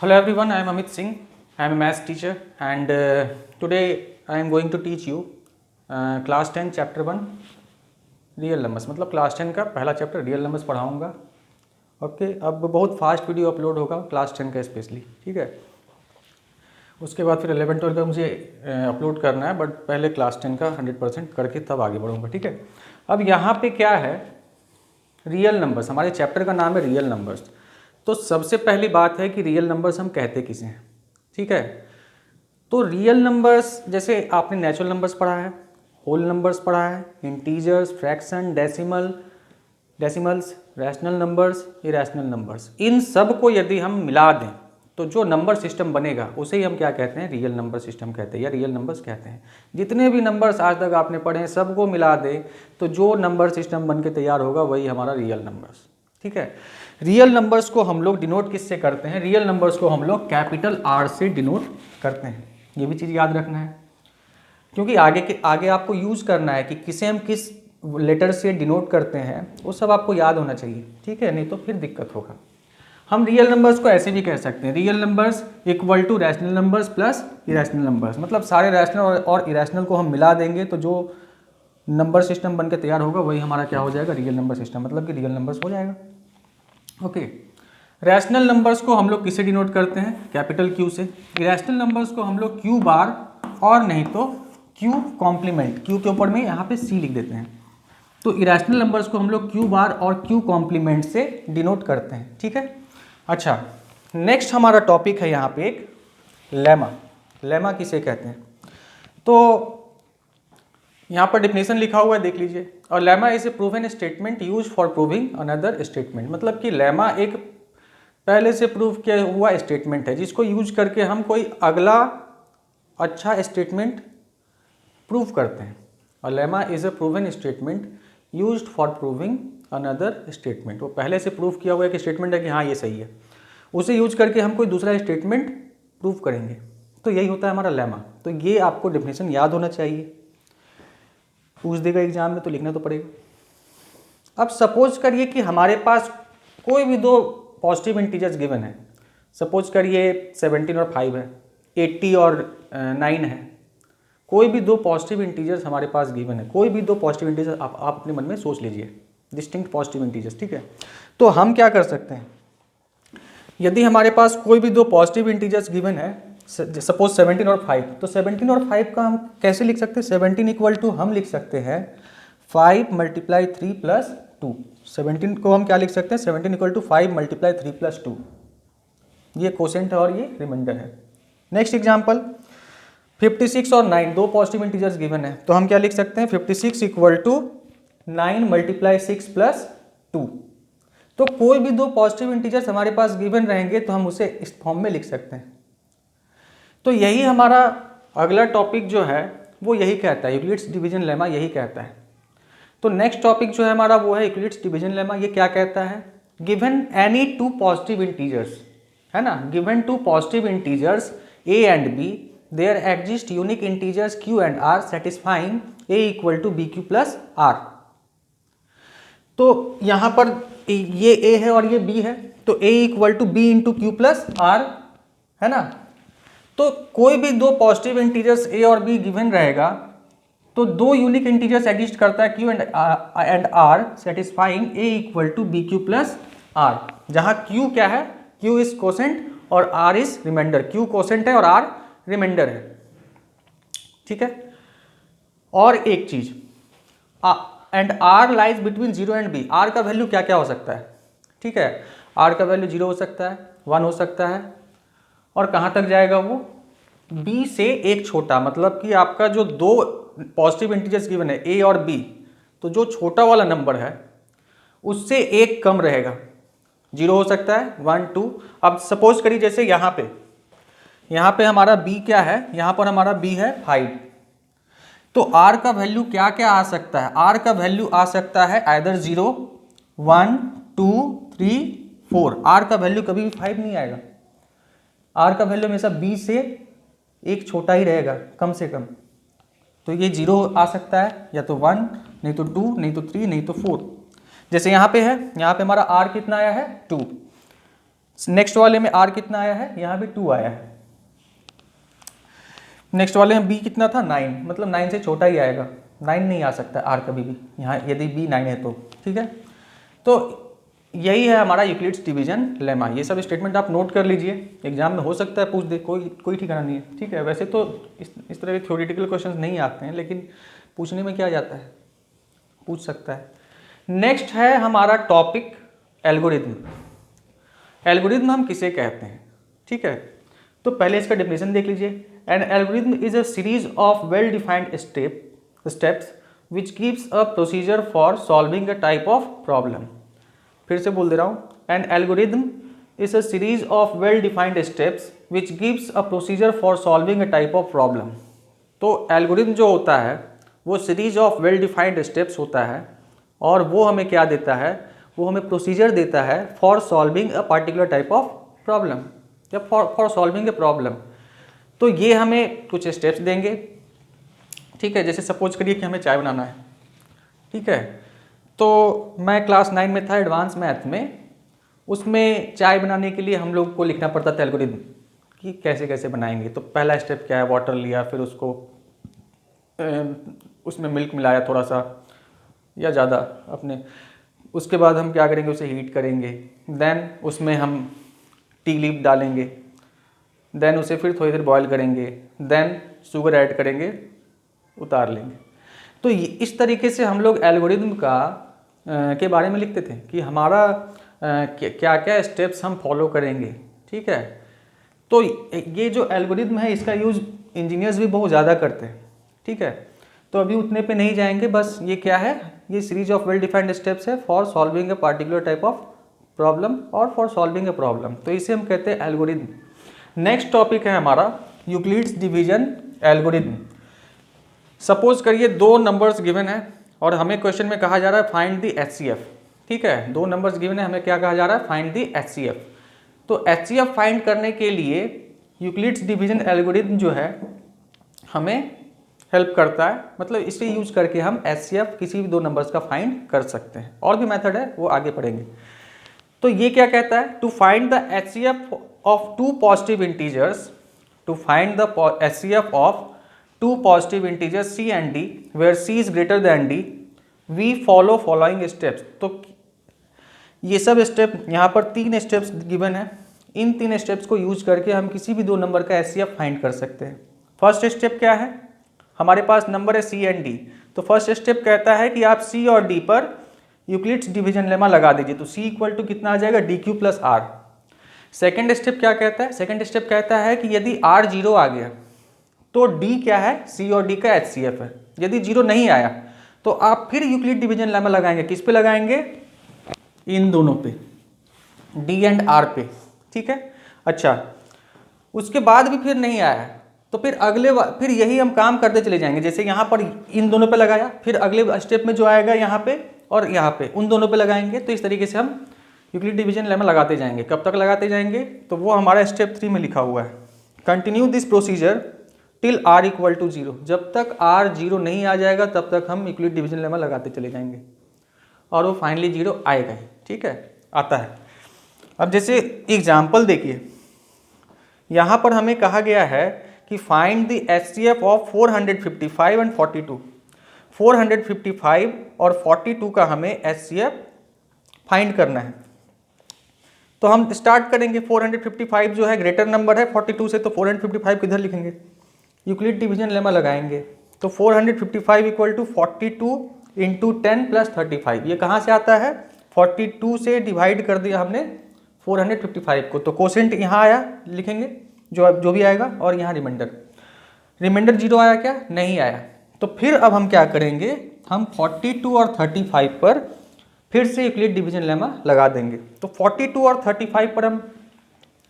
Hello everyone, I am Amit Singh. I am a maths teacher and today I am going to teach you class 10 chapter 1 real numbers. मतलब class 10 का पहला chapter real numbers पढ़ाऊँगा। Okay, अब बहुत fast video upload होगा class 10 का specially, ठीक है। उसके बाद फिर 11 12 का मुझे अपलोड करना है, बट पहले क्लास 10 का 100% करके तब आगे बढ़ूँगा, ठीक है। अब यहाँ पे क्या है, रियल नंबर्स, हमारे चैप्टर का नाम है रियल नंबर्स। तो सबसे पहली बात है कि रियल नंबर्स हम कहते किसे हैं, ठीक है। तो रियल नंबर्स जैसे आपने नेचुरल नंबर्स पढ़ा है, होल नंबर्स पढ़ा है, integers, fraction, decimals, rational numbers, irrational numbers, इन सब को यदि हम मिला दें तो जो नंबर सिस्टम बनेगा उसे ही हम क्या कहते हैं, रियल नंबर सिस्टम कहते हैं या रियल नंबर्स कहते हैं। जितने भी नंबर्स आज तक आपने पढ़े हैं सबको मिला दे तो जो नंबर सिस्टम बन के तैयार होगा वही हमारा रियल नंबर्स, ठीक है। रियल नंबर्स को हम लोग डिनोट किससे करते हैं, रियल नंबर्स को हम लोग कैपिटल आर से डिनोट करते हैं। ये भी चीज़ याद रखना है, क्योंकि आगे आपको यूज़ करना है कि किसे हम किस लेटर से डिनोट करते हैं, वो सब आपको याद होना चाहिए, ठीक है, नहीं तो फिर दिक्कत होगा। हम रियल नंबर्स को ऐसे भी कह सकते हैं, real numbers equal to rational numbers plus irrational numbers. मतलब सारे रैशनल और इरैशनल को हम मिला देंगे तो जो नंबर सिस्टम बन के तैयार होगा वही हमारा क्या हो जाएगा, रियल नंबर सिस्टम, मतलब कि रियल नंबर्स हो जाएगा। ओके, रैशनल नंबर्स को हम लोग किससे डिनोट करते हैं, कैपिटल क्यू से। इरैशनल नंबर्स को हम लोग क्यू बार और नहीं तो क्यू कॉम्प्लीमेंट, क्यू के ऊपर में यहाँ पे सी लिख देते हैं। तो इरैशनल नंबर्स को हम लोग क्यू बार और क्यू कॉम्प्लीमेंट से डिनोट करते हैं, ठीक है। अच्छा, नेक्स्ट हमारा टॉपिक है यहाँ पे एक लेमा। लेमा किसे कहते हैं, तो यहाँ पर डिफिनेशन लिखा हुआ है, देख लीजिए। और lemma is a proven statement use for proving another statement. मतलब कि लेमा एक पहले से प्रूव किया हुआ स्टेटमेंट है जिसको यूज करके हम कोई अगला अच्छा स्टेटमेंट प्रूव करते हैं। और lemma is a proven statement used for proving another statement. वो पहले से प्रूव किया हुआ एक स्टेटमेंट है कि हाँ ये सही है, उसे यूज करके हम कोई दूसरा स्टेटमेंट प्रूव करेंगे, तो यही होता है हमारा लेमा। तो ये आपको डेफिनेशन याद होना चाहिए, पूछ देगा एग्जाम में तो लिखना तो पड़ेगा। अब सपोज करिए कि हमारे पास कोई भी दो पॉजिटिव इंटीजर्स गिवन है। सपोज करिए 17 और 5 है, 80 और 9 है। कोई भी दो पॉजिटिव इंटीजर्स हमारे पास गिवन है, कोई भी दो पॉजिटिव इंटीजर्स आप अपने मन में सोच लीजिए, डिस्टिंक्ट पॉजिटिव इंटीजर्स, ठीक है। तो हम क्या कर सकते हैं, यदि हमारे पास कोई भी दो पॉजिटिव इंटीजर्स गिवन है, सपोज 17 और 5, तो 17 और 5 का हम कैसे लिख सकते हैं, 17 इक्वल टू हम लिख सकते हैं 5 मल्टीप्लाई 3 प्लस 2। 17 को हम क्या लिख सकते हैं, 17 इक्वल टू 5 मल्टीप्लाई 3 प्लस 2। ये कोसेंट है और ये रिमाइंडर है। नेक्स्ट एग्जाम्पल, 56 और 9 दो पॉजिटिव इंटीजर्स गिवन है, तो हम क्या लिख सकते हैं, 56 इक्वल टू 9 मल्टीप्लाई 6 प्लस 2। तो कोई भी दो पॉजिटिव इंटीजर्स हमारे पास गिवन रहेंगे तो हम उसे इस फॉर्म में लिख सकते हैं। तो यही हमारा अगला टॉपिक जो है वो यही कहता है, यूक्लिड्स डिवीजन लेमा यही कहता है। तो नेक्स्ट टॉपिक जो है हमारा वो है यूक्लिड्स डिवीजन लेमा। ये क्या कहता है, given any two positive integers, है ना, given two positive integers a and b, there exist unique integers q and r satisfying a equal to bq plus r। तो यहाँ पर ये a है और ये b है, तो a equal to b into q plus r, है ना। तो कोई भी दो पॉजिटिव इंटीजर्स a और b गिवन रहेगा तो दो यूनिक इंटीजर्स एग्जिस्ट करता है q and r satisfying a equal to b q plus r, जहाँ q क्या है, q इज कोसेंट और r is remainder. q quotient है और r रिमाइंडर है, ठीक है। और एक चीज, and r lies between 0 and b। r का वैल्यू क्या क्या हो सकता है, ठीक है, r का वैल्यू 0 हो सकता है, 1 हो सकता है, और कहाँ तक जाएगा वो, b से एक छोटा। मतलब कि आपका जो दो पॉजिटिव इंटीजर्स गिवन है a और b, तो जो छोटा वाला नंबर है उससे एक कम रहेगा, 0 हो सकता है, 1 2। अब सपोज करिए जैसे यहाँ पे हमारा b क्या है, यहाँ पर हमारा b है 5, तो r का वैल्यू क्या क्या आ सकता है, r का वैल्यू आ सकता है आइदर 0 1 2 3 4। r का वैल्यू कभी भी 5 नहीं आएगा, r का वैल्यू हमेशा b से एक छोटा ही रहेगा कम से कम। तो ये 0 आ सकता है, या तो 1 नहीं तो 2 नहीं तो 3 नहीं तो 4। जैसे यहाँ पे है, यहाँ पे हमारा r कितना आया है 2, नेक्स्ट वाले में r कितना आया है, यहाँ भी 2 आया है। नेक्स्ट वाले में b कितना था, 9, मतलब 9 से छोटा ही आएगा, 9 नहीं आ सकता r कभी भी यहाँ, यदि b 9 है तो। ठीक है, तो यही है हमारा यूक्लिड्स डिवीजन लेमा। ये सब स्टेटमेंट आप नोट कर लीजिए, एग्जाम में हो सकता है पूछ दे, कोई ठिकाना नहीं है। ठीक है, वैसे तो इस तरह के थ्योरेटिकल क्वेश्चंस नहीं आते हैं, लेकिन पूछने में क्या जाता है, पूछ सकता है। नेक्स्ट है हमारा टॉपिक एल्गोरिथम। एल्गोरिथम हम किसे कहते हैं, ठीक है, तो पहले इसका डेफिनेशन देख लीजिए। An algorithm is a series of well defined steps which gives a procedure for solving a type of problem. फिर से बोल दे रहा हूँ, an algorithm is a series of well defined steps which gives a procedure for solving a type of problem. तो algorithm जो होता है वो series of well defined steps होता है, और वो हमें क्या देता है, वो हमें प्रोसीजर देता है for solving a particular type of problem या फॉर सॉल्विंग ए प्रॉब्लम। तो ये हमें कुछ स्टेप्स देंगे। ठीक है, जैसे सपोज करिए कि हमें चाय बनाना है। ठीक है, तो मैं क्लास 9 में था एडवांस मैथ में, उसमें चाय बनाने के लिए हम लोग को लिखना पड़ता था एल्गोरिथम कि कैसे कैसे बनाएंगे। तो पहला स्टेप क्या है, वाटर लिया, फिर उसको उसमें मिल्क मिलाया थोड़ा सा या ज़्यादा अपने, उसके बाद हम क्या करेंगे, उसे हीट करेंगे, देन उसमें हम टी लीफ डालेंगे, देन उसे फिर थोड़ी देर बॉईल करेंगे, देन शुगर ऐड करेंगे, उतार लेंगे। तो इस तरीके से हम लोग एल्गोरिथम के बारे में लिखते थे कि हमारा क्या क्या स्टेप्स हम फॉलो करेंगे। ठीक है, तो ये जो एल्गोरिथम है इसका यूज़ इंजीनियर्स भी बहुत ज़्यादा करते हैं। ठीक है, तो अभी उतने पे नहीं जाएंगे, बस ये क्या है, ये series of well defined steps है for solving a particular type of problem और फॉर सॉल्विंग ए प्रॉब्लम, तो इसे हम कहते हैं एल्गोरिथम। नेक्स्ट टॉपिक है हमारा यूक्लिड्स डिवीजन एल्गोरिथम। सपोज करिए 2 नंबर्स गिवन है और हमें क्वेश्चन में कहा जा रहा है फाइंड द एचसीएफ। ठीक है, 2 नंबर्स गिवन है, हमें क्या कहा जा रहा है, फाइंड द एचसीएफ। तो एचसीएफ फाइंड करने के लिए यूक्लिड्स डिवीजन एल्गोरिथम जो है हमें हेल्प करता है, मतलब इसे यूज करके हम एचसीएफ किसी भी 2 नंबर्स का फाइंड कर सकते हैं। और भी मेथड है, वो आगे पढ़ेंगे। तो ये क्या कहता है, to find the HCF of 2 positive integers, to find the HCF of 2 positive integers c and d where c is greater than d, we follow following steps. तो ये सब स्टेप, यहाँ पर 3 स्टेप्स गिवन है, इन 3 स्टेप्स को use करके हम किसी भी 2 नंबर का एचसीएफ फाइंड कर सकते हैं। फर्स्ट स्टेप क्या है, हमारे पास नंबर है सी एंड डी, तो फर्स्ट स्टेप कहता है कि आप सी और डी पर यूक्लिड्स डिवीजन लेमा लगा दीजिए, तो सी इक्वल टू कितना आ जाएगा, d q plus r. Second step क्या कहता है, सेकेंड स्टेप कहता है कि यदि आर 0 आ गया तो डी क्या है, सी और डी का एचसीएफ है। यदि 0 नहीं आया तो आप फिर यूक्लिड डिवीजन लेमा लगाएंगे, किस पे लगाएंगे, इन दोनों पे, डी एंड आर पे। ठीक है, अच्छा, उसके बाद भी फिर नहीं आया तो फिर यही हम काम करते चले जाएंगे। जैसे यहाँ पर इन दोनों पे लगाया, फिर अगले स्टेप में जो आएगा यहाँ पे और यहाँ पे उन दोनों पे लगाएंगे। तो इस तरीके से हम यूक्लिड डिवीजन लेमा लगाते जाएंगे। कब तक लगाते जाएंगे, तो वो हमारा स्टेप 3 में लिखा हुआ है, continue this procedure till r equal to 0। जब तक आर 0 नहीं आ जाएगा तब तक हम यूक्लिड डिवीजन लेमा लगाते चले जाएंगे और वो फाइनली 0 आएगा ही। ठीक है, आता है। अब जैसे एग्जाम्पल देखिए, यहाँ पर हमें कहा गया है कि find the HCF of 455 and 42। 455 और 42 का हमें एचसीएफ फाइंड करना है। तो हम स्टार्ट करेंगे, 455 जो है ग्रेटर नंबर है 42 से, तो 455 किधर लिखेंगे, यूक्लिड डिवीजन लेमा लगाएंगे। तो 455 इक्वल टू 42 इंटू 10 प्लस 35। ये कहाँ से आता है, 42 से डिवाइड कर दिया हमने 455 को, तो कोसेंट यहाँ आया, लिखेंगे जो भी आएगा, और यहाँ रिमाइंडर 0 आया क्या, नहीं आया। तो फिर अब हम क्या करेंगे, हम 42 और 35 पर फिर से यूक्लिड डिवीजन लेमा लगा देंगे। तो 42 और 35 पर हम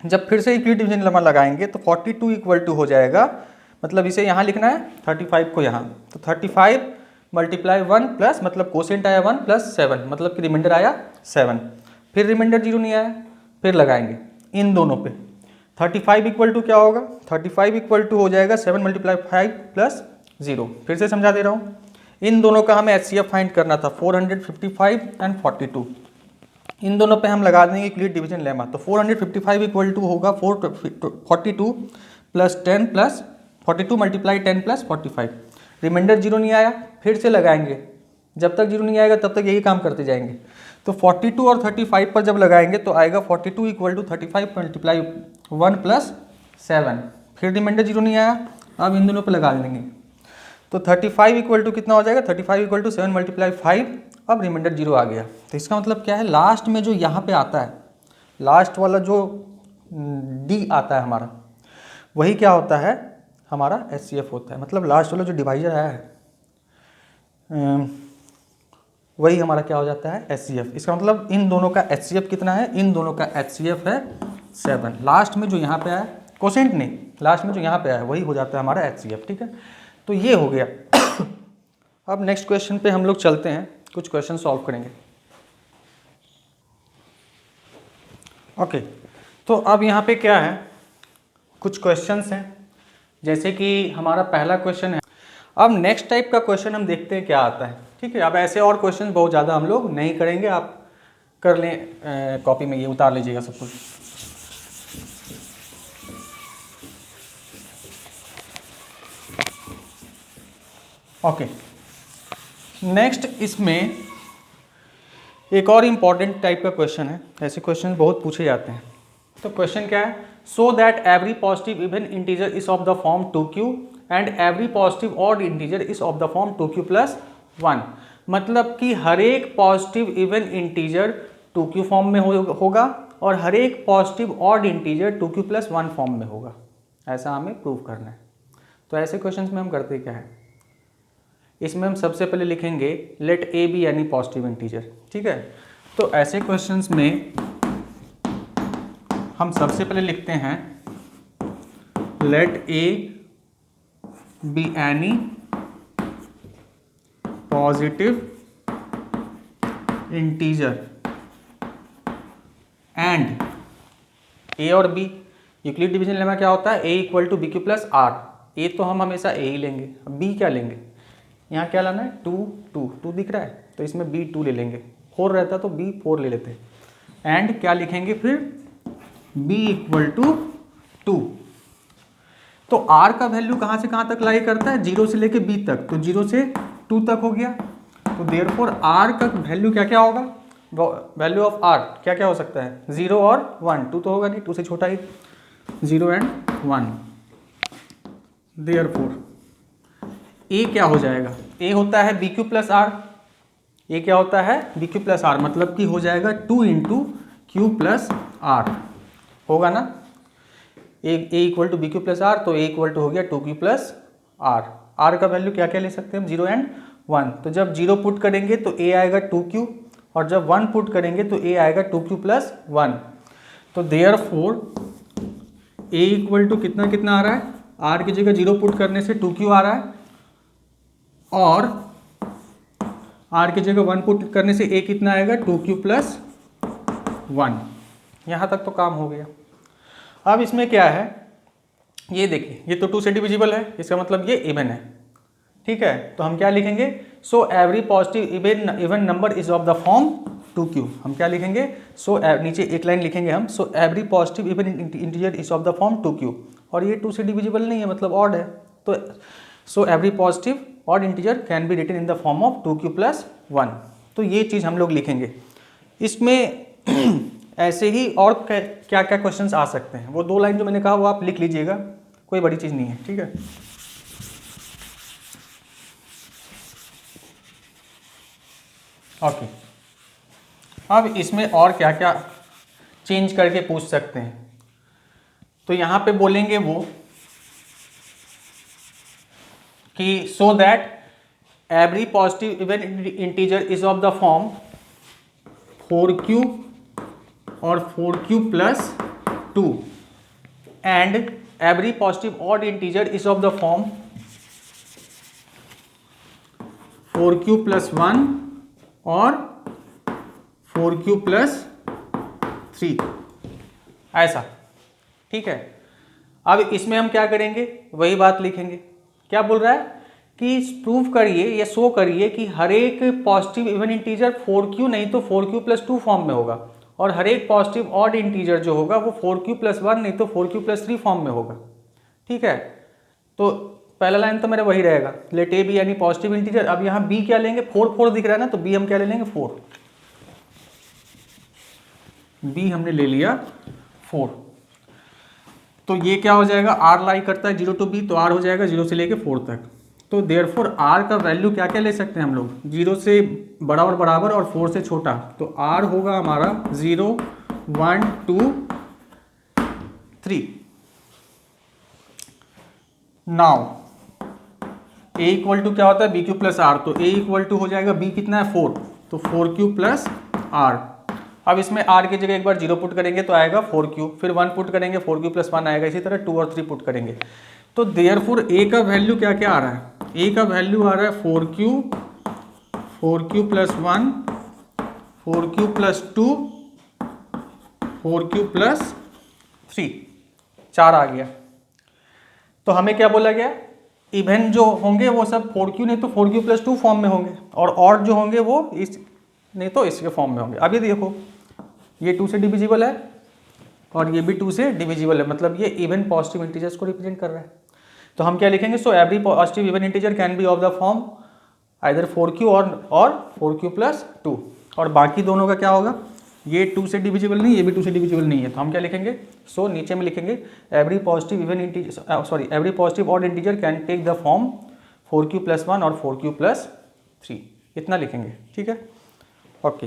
जब फिर से यूक्लिड डिवीजन लेमा लगाएंगे तो 42 इक्वल टू हो जाएगा, मतलब इसे यहाँ लिखना है, 35 को यहाँ, तो 35 मल्टीप्लाई 1 प्लस, मतलब कोसेंट आया 1 प्लस 7, मतलब कि रिमाइंडर आया 7। फिर रिमाइंडर 0 नहीं आया, फिर लगाएंगे इन दोनों पे। 35 इक्वल टू क्या होगा, 35 इक्वल टू हो जाएगा 7 मल्टीप्लाई 5 प्लस 0। फिर से समझा दे रहा हूँ, इन दोनों का हमें एचसीएफ फाइंड करना था, 455 एंड 42। इन दोनों पे हम लगा देंगे यूक्लिड डिवीजन लेमा। तो 455 इक्वल टू होगा 442 plus 10 plus 42 multiply 10 plus 45। Remainder zero नहीं आया, फिर से लगाएंगे, जब तक जीरो नहीं आएगा तब तक यही काम करते जाएंगे। तो 42 और 35 पर जब लगाएंगे तो आएगा 42 इक्वल टू 35 मल्टीप्लाई 1 प्लस 7। फिर रिमाइंडर जीरो नहीं आया, अब इन दोनों पर लगा देंगे। तो 35 इक्वल टू कितना हो जाएगा, 35 इक्वल टू 7 मल्टीप्लाई 5। अब रिमाइंडर जीरो आ गया। तो इसका मतलब क्या है, लास्ट में जो यहाँ पे आता है, लास्ट वाला जो डी आता है हमारा, वही क्या होता है, हमारा HCF होता है। मतलब लास्ट वाला जो डिवाइजर आया है वही हमारा क्या हो जाता है, HCF। इसका मतलब इन दोनों का HCF कितना है, इन दोनों का HCF है 7। लास्ट में जो यहाँ पे आया, कोसेंट नहीं, लास्ट में जो यहाँ पे आया वही हो जाता है हमारा HCF। ठीक है, तो ये हो गया। अब नेक्स्ट क्वेश्चन पे हम लोग चलते हैं, कुछ क्वेश्चन सॉल्व करेंगे। ओके, तो अब यहाँ पे क्या है, कुछ क्वेश्चंस हैं, जैसे कि हमारा पहला क्वेश्चन है। अब नेक्स्ट टाइप का क्वेश्चन हम देखते हैं क्या आता है। ठीक है, अब ऐसे और क्वेश्चन बहुत ज़्यादा हम लोग नहीं करेंगे, आप कर लें, कॉपी में ये उतार लीजिएगा सब कुछ। ओके, नेक्स्ट इसमें एक और इम्पॉर्टेंट टाइप का क्वेश्चन है, ऐसे क्वेश्चन बहुत पूछे जाते हैं। तो क्वेश्चन क्या है, so that every positive even integer is of the form 2q and every positive odd integer is of the form 2q plus 1। मतलब कि हर एक positive even integer 2q form में होगा और हर एक positive odd integer 2q plus 1 form में होगा। ऐसा हमें प्रूव करना है। तो ऐसे क्वेश्चंस में हम करते क्या है, इसमें हम सबसे पहले लिखेंगे let a B any positive integer. ठीक है, तो ऐसे क्वेश्चंस में हम सबसे पहले लिखते हैं let a B any positive integer and a और बी। यूक्लिड डिवीजन लेमा क्या होता है, a equal to b q plus r. A तो हम हमेशा ए ही लेंगे, अब बी क्या लेंगे, यहाँ क्या लाना है, 2 दिख रहा है तो इसमें बी 2 ले लेंगे, 4 रहता तो बी 4 ले लेते हैं। एंड क्या लिखेंगे फिर, बी इक्वल टू 2। तो आर का वैल्यू कहाँ से कहाँ तक लाई करता है, 0 से लेके बी तक, तो 0 से 2 तक हो गया। तो देयरफॉर आर का वैल्यू क्या क्या होगा, वैल्यू ऑफ आर क्या क्या हो सकता है, 0 और 1। 2 तो होगा नहीं, 2 से छोटा ही, 0 एंड 1। देयरफॉर ए क्या हो जाएगा, ए होता है बी क्यू प्लस आर। ए क्या होता है, बी क्यू प्लस आर, मतलब कि हो जाएगा 2 इंटू क्यू प्लस आर, होगा ना। A equal to b q plus r, तो ए इक्वल टू हो गया 2q प्लस आर। आर का वैल्यू क्या क्या ले सकते हैं हम, 0 एंड 1। तो जब 0 पुट करेंगे तो ए आएगा 2q, और जब 1 पुट करेंगे तो ए आएगा 2q प्लस 1। तो देयरफॉर ए इक्वल टू कितना कितना आ रहा है, आर की जगह 0 पुट करने से 2q आ रहा है, और आर की जगह 1 पुट करने से ए कितना आएगा, 2q प्लस 1। यहाँ तक तो काम हो गया। अब इसमें क्या है, ये देखिए, ये तो 2 से डिविजिबल है, इसका मतलब ये इवन है। ठीक है, तो हम क्या लिखेंगे, सो every positive even number is of the form 2q। हम क्या लिखेंगे, सो नीचे एक लाइन लिखेंगे हम, सो every positive even integer is of the form 2q। और ये 2 से डिविजिबल नहीं है, मतलब ऑड है, तो so every positive odd integer can be written in the form of 2q plus 1। तो ये चीज़ हम लोग लिखेंगे। इसमें ऐसे ही और क्या क्या क्वेश्चंस आ सकते हैं, वो 2 लाइन जो मैंने कहा वो आप लिख लीजिएगा, कोई बड़ी चीज़ नहीं है। ठीक है, ओके। अब इसमें और क्या क्या चेंज करके पूछ सकते हैं, तो यहाँ पे बोलेंगे वो कि so that every positive even integer is of the form 4q और 4q plus 2 and every positive odd integer is of the form 4q plus 1 और 4q प्लस 3, ऐसा। ठीक है, अब इसमें हम क्या करेंगे, वही बात लिखेंगे। क्या बोल रहा है कि प्रूव करिए या शो करिए कि हर एक पॉजिटिव इवन इंटीजर 4q नहीं तो 4q+2 फॉर्म में होगा, और हर एक पॉजिटिव ऑड इंटीजर जो होगा वो 4q+1 नहीं तो 4q+3 फॉर्म में होगा। ठीक है, तो पहला लाइन तो मेरा वही रहेगा, लेट ए बी यानी पॉजिटिव इंटीजर। अब यहाँ बी क्या लेंगे, 4 दिख रहा है ना, तो बी हम क्या ले लेंगे 4, बी हमने ले लिया 4। तो ये क्या हो जाएगा, आर लाई करता है 0 to b, तो आर हो जाएगा 0 से लेके 4 तक। तो देयरफॉर आर का वैल्यू क्या क्या ले सकते हैं हम लोग, 0 से बड़ा और बराबर और 4 से छोटा। तो आर होगा हमारा 0, 1, 2, 3। नाउ ए इक्वल टू क्या होता है, बी क्यू प्लस आर। तो ए इक्वल टू हो जाएगा बी कितना है 4, तो 4q प्लस आर। अब इसमें r की जगह एक बार 0 पुट करेंगे तो आएगा 4q, फिर 1 पुट करेंगे 4q+1 आएगा, इसी तरह 2 और 3 पुट करेंगे। तो देयरफॉर a का वैल्यू क्या क्या आ रहा है, a का वैल्यू आ रहा है 4q, 4q+1, 4q+2, 4q+3, 4 आ गया। तो हमें क्या बोला गया, इवन जो होंगे वो सब 4q नहीं तो 4q+2 फॉर्म में होंगे, और ऑड जो होंगे वो इस नहीं तो इसके फॉर्म में होंगे। अभी देखो ये 2 से डिविजिबल है और ये भी 2 से डिविजिबल है, मतलब ये इवन पॉजिटिव इंटीजर्स को रिप्रेजेंट कर रहा है। तो हम क्या लिखेंगे, सो every positive even integer can B of the form either 4q और 4q+2। और बाकी दोनों का क्या होगा, ये 2 से डिविजिबल नहीं, ये भी 2 से डिविजिबल नहीं है, तो हम क्या लिखेंगे, सो नीचे में लिखेंगे every positive even integer, sorry every positive odd integer can take the form 4q+1 और 4q+3, इतना लिखेंगे। ठीक है, ओके।